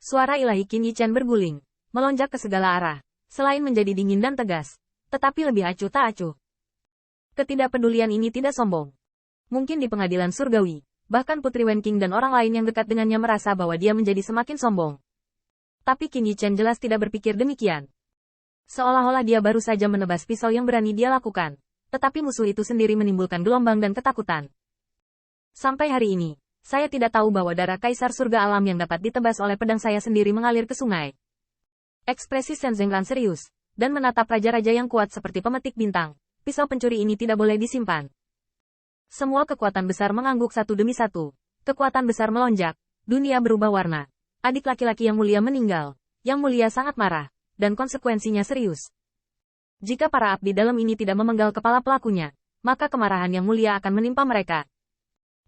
Suara ilahi Qin Yichen berguling, melonjak ke segala arah, selain menjadi dingin dan tegas, tetapi lebih acuh tak acuh. Ketidakpedulian ini tidak sombong. Mungkin di pengadilan surgawi, bahkan Putri Wen Qing dan orang lain yang dekat dengannya merasa bahwa dia menjadi semakin sombong. Tapi Qin Yichen jelas tidak berpikir demikian. Seolah-olah dia baru saja menebas pisau yang berani dia lakukan, tetapi musuh itu sendiri menimbulkan gelombang dan ketakutan. Sampai hari ini, saya tidak tahu bahwa darah Kaisar Surga Alam yang dapat ditebas oleh pedang saya sendiri mengalir ke sungai. Ekspresi Shen Zenglan serius, dan menatap raja-raja yang kuat seperti pemetik bintang. Pisau pencuri ini tidak boleh disimpan. Semua kekuatan besar mengangguk satu demi satu. Kekuatan besar melonjak, dunia berubah warna. Adik laki-laki yang mulia meninggal. Yang mulia sangat marah, dan konsekuensinya serius. Jika para abdi dalam ini tidak memenggal kepala pelakunya, maka kemarahan yang mulia akan menimpa mereka.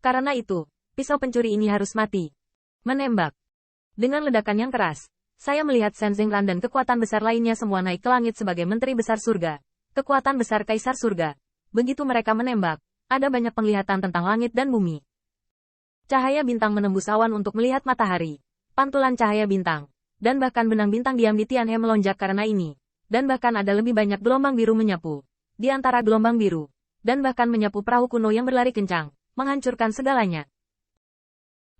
Karena itu, pisau pencuri ini harus mati. Menembak. Dengan ledakan yang keras, saya melihat Shen Zenglan dan kekuatan besar lainnya semua naik ke langit sebagai menteri besar surga. Kekuatan besar Kaisar Surga. Begitu mereka menembak, ada banyak penglihatan tentang langit dan bumi. Cahaya bintang menembus awan untuk melihat matahari. Pantulan cahaya bintang, dan bahkan benang bintang diam di Tianhe melonjak karena ini. Dan bahkan ada lebih banyak gelombang biru menyapu. Di antara gelombang biru, dan bahkan menyapu perahu kuno yang berlari kencang, menghancurkan segalanya.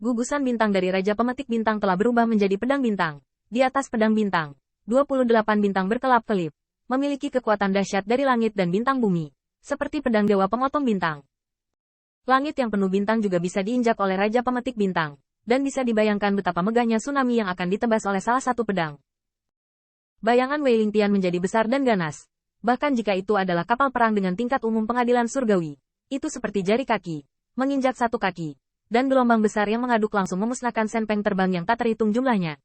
Gugusan bintang dari Raja Pemetik Bintang telah berubah menjadi pedang bintang. Di atas pedang bintang, 28 bintang berkelap-kelip. Memiliki kekuatan dahsyat dari langit dan bintang bumi, seperti pedang dewa pemotong bintang. Langit yang penuh bintang juga bisa diinjak oleh Raja Pemetik Bintang, dan bisa dibayangkan betapa megahnya tsunami yang akan ditebas oleh salah satu pedang. Bayangan Wei Lingtian menjadi besar dan ganas, bahkan jika itu adalah kapal perang dengan tingkat umum pengadilan surgawi, itu seperti jari kaki, menginjak satu kaki, dan gelombang besar yang mengaduk langsung memusnahkan senpeng terbang yang tak terhitung jumlahnya.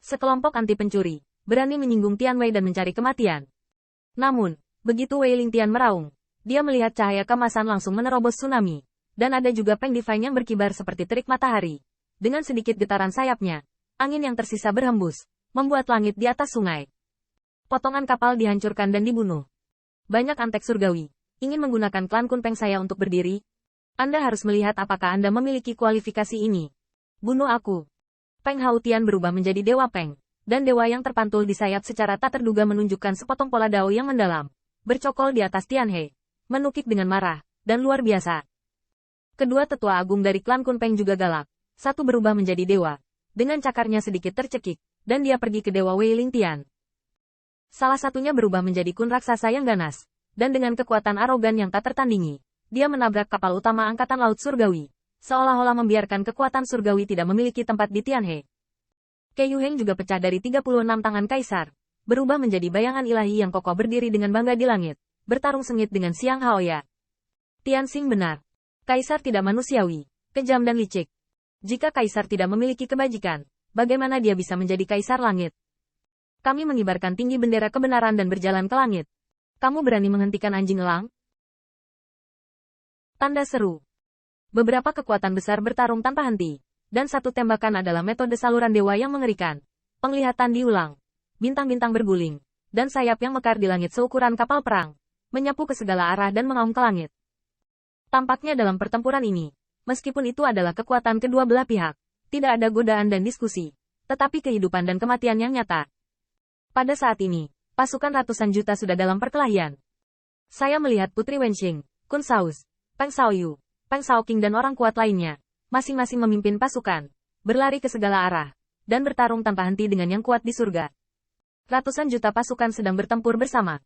Sekelompok anti pencuri berani menyinggung Tian Wei dan mencari kematian. Namun, begitu Wei Lingtian meraung, dia melihat cahaya kemasan langsung menerobos tsunami, dan ada juga Peng Divine yang berkibar seperti terik matahari. Dengan sedikit getaran sayapnya, angin yang tersisa berhembus, membuat langit di atas sungai. Potongan kapal dihancurkan dan dibunuh. Banyak antek surgawi ingin menggunakan klan Kun Peng saya untuk berdiri. Anda harus melihat apakah Anda memiliki kualifikasi ini. Bunuh aku. Peng Hautian berubah menjadi Dewa Peng. Dan dewa yang terpantul di sayap secara tak terduga menunjukkan sepotong pola dao yang mendalam, bercokol di atas Tianhe, menukik dengan marah, dan luar biasa. Kedua tetua agung dari klan Kun Peng juga galak, satu berubah menjadi dewa, dengan cakarnya sedikit tercekik, dan dia pergi ke Dewa Wei Lingtian. Salah satunya berubah menjadi kun raksasa yang ganas, dan dengan kekuatan arogan yang tak tertandingi, dia menabrak kapal utama Angkatan Laut Surgawi, seolah-olah membiarkan kekuatan surgawi tidak memiliki tempat di Tianhe. Ke Yuheng juga pecah dari 36 tangan kaisar, berubah menjadi bayangan ilahi yang kokoh berdiri dengan bangga di langit, bertarung sengit dengan Xiang Haoya. Tianxing benar. Kaisar tidak manusiawi, kejam dan licik. Jika kaisar tidak memiliki kebajikan, bagaimana dia bisa menjadi kaisar langit? Kami mengibarkan tinggi bendera kebenaran dan berjalan ke langit. Kamu berani menghentikan anjing elang? Tanda seru. Beberapa kekuatan besar bertarung tanpa henti. Dan satu tembakan adalah metode saluran dewa yang mengerikan. Penglihatan diulang. Bintang-bintang berguling. Dan sayap yang mekar di langit seukuran kapal perang. Menyapu ke segala arah dan mengaum ke langit. Tampaknya dalam pertempuran ini, meskipun itu adalah kekuatan kedua belah pihak, tidak ada godaan dan diskusi. Tetapi kehidupan dan kematian yang nyata. Pada saat ini, pasukan ratusan juta sudah dalam perkelahian. Saya melihat Putri Wenxing, Kun Saus, Peng Shaoyu, Peng Shaoqing dan orang kuat lainnya. Masing-masing memimpin pasukan, berlari ke segala arah, dan bertarung tanpa henti dengan yang kuat di surga. Ratusan juta pasukan sedang bertempur bersama.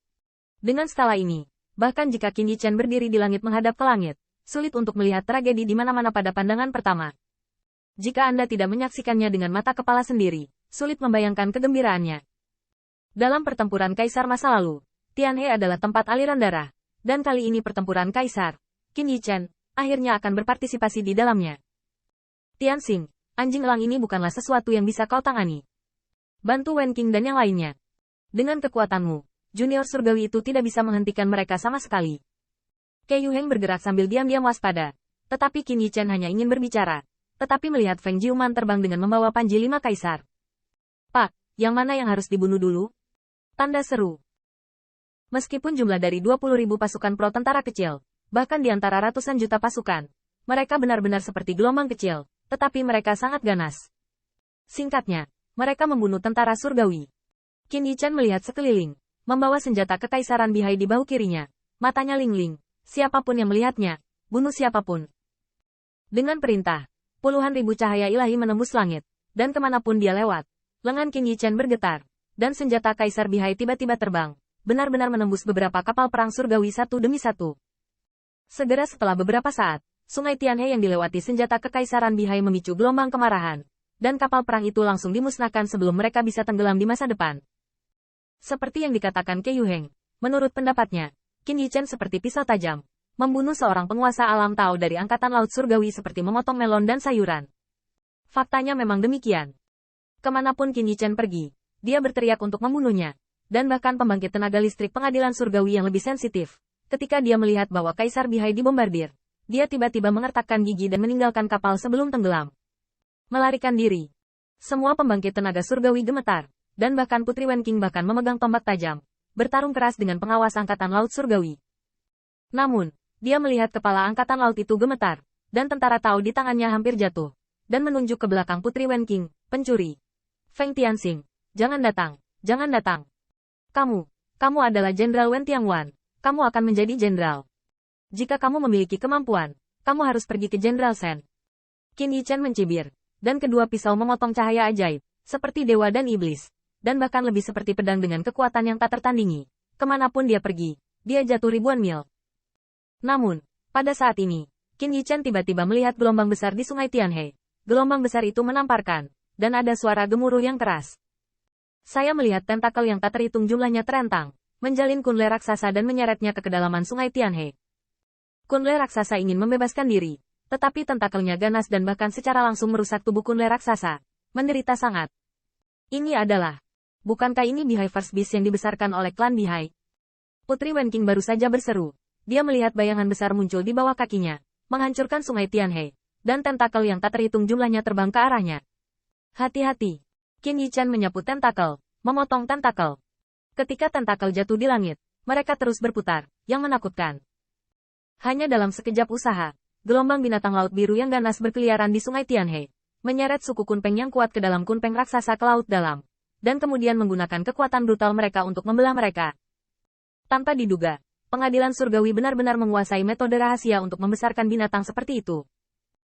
Dengan skala ini, bahkan jika Qin Yichen berdiri di langit menghadap ke langit, sulit untuk melihat tragedi di mana-mana pada pandangan pertama. Jika Anda tidak menyaksikannya dengan mata kepala sendiri, sulit membayangkan kegembiraannya. Dalam pertempuran kaisar masa lalu, Tianhe adalah tempat aliran darah, dan kali ini pertempuran kaisar, Qin Yichen, akhirnya akan berpartisipasi di dalamnya. Tianxing, anjing elang ini bukanlah sesuatu yang bisa kau tangani. Bantu Wen Qing dan yang lainnya. Dengan kekuatanmu, junior surgawi itu tidak bisa menghentikan mereka sama sekali. Ke Yuheng bergerak sambil diam-diam waspada. Tetapi Qin Yichen hanya ingin berbicara. Tetapi melihat Feng Jiuman terbang dengan membawa panji 5 kaisar. Pak, yang mana yang harus dibunuh dulu? Tanda seru. Meskipun jumlah dari 20.000 pasukan pro tentara kecil, bahkan di antara ratusan juta pasukan, mereka benar-benar seperti gelombang kecil. Tetapi mereka sangat ganas. Singkatnya, mereka membunuh tentara surgawi. Qin Yichan melihat sekeliling, membawa senjata kekaisaran bihai di bahu kirinya. Matanya ling-ling. Siapapun yang melihatnya, bunuh siapapun. Dengan perintah, puluhan ribu cahaya ilahi menembus langit, dan kemanapun dia lewat, lengan Qin Yichan bergetar, dan senjata kaisar bihai tiba-tiba terbang, benar-benar menembus beberapa kapal perang surgawi satu demi satu. Segera setelah beberapa saat, Sungai Tianhe yang dilewati senjata kekaisaran bihai memicu gelombang kemarahan, dan kapal perang itu langsung dimusnahkan sebelum mereka bisa tenggelam di masa depan. Seperti yang dikatakan Ke Yuheng, menurut pendapatnya, Qin Yichan seperti pisau tajam, membunuh seorang penguasa alam Tao dari angkatan laut surgawi seperti memotong melon dan sayuran. Faktanya memang demikian. Kemanapun Qin Yichan pergi, dia berteriak untuk membunuhnya, dan bahkan pembangkit tenaga listrik pengadilan surgawi yang lebih sensitif. Ketika dia melihat bahwa Kaisar Bihai dibombardir, dia tiba-tiba mengertakkan gigi dan meninggalkan kapal sebelum tenggelam. Melarikan diri. Semua pembangkit tenaga surgawi gemetar, dan bahkan Putri Wen Qing bahkan memegang tombak tajam, bertarung keras dengan pengawas angkatan laut surgawi. Namun, dia melihat kepala angkatan laut itu gemetar, dan tentara Tao di tangannya hampir jatuh, dan menunjuk ke belakang Putri Wen Qing, pencuri. Feng Tianxing, jangan datang, jangan datang. Kamu adalah Jenderal Wen Tiangwan. Kamu akan menjadi jenderal. Jika kamu memiliki kemampuan, kamu harus pergi ke Jenderal Shen. Qin Yichan mencibir, dan kedua pisau memotong cahaya ajaib, seperti dewa dan iblis, dan bahkan lebih seperti pedang dengan kekuatan yang tak tertandingi. Kemanapun dia pergi, dia jatuh ribuan mil. Namun, pada saat ini, Qin Yichan tiba-tiba melihat gelombang besar di Sungai Tianhe. Gelombang besar itu menamparkan, dan ada suara gemuruh yang keras. Saya melihat tentakel yang tak terhitung jumlahnya terentang, menjalin kunle raksasa dan menyeretnya ke kedalaman Sungai Tianhe. Kunle raksasa ingin membebaskan diri, tetapi tentakelnya ganas dan bahkan secara langsung merusak tubuh kunle raksasa. Menderita sangat. Bukankah ini Bihai First Beast yang dibesarkan oleh klan Bihai? Putri Wen Qing baru saja berseru. Dia melihat bayangan besar muncul di bawah kakinya, menghancurkan Sungai Tianhe, dan tentakel yang tak terhitung jumlahnya terbang ke arahnya. Hati-hati. Qin Yichan menyapu tentakel, memotong tentakel. Ketika tentakel jatuh di langit, mereka terus berputar, yang menakutkan. Hanya dalam sekejap usaha, gelombang binatang laut biru yang ganas berkeliaran di Sungai Tianhe, menyeret suku Kunpeng yang kuat ke dalam Kunpeng raksasa ke laut dalam, dan kemudian menggunakan kekuatan brutal mereka untuk membelah mereka. Tanpa diduga, pengadilan surgawi benar-benar menguasai metode rahasia untuk membesarkan binatang seperti itu.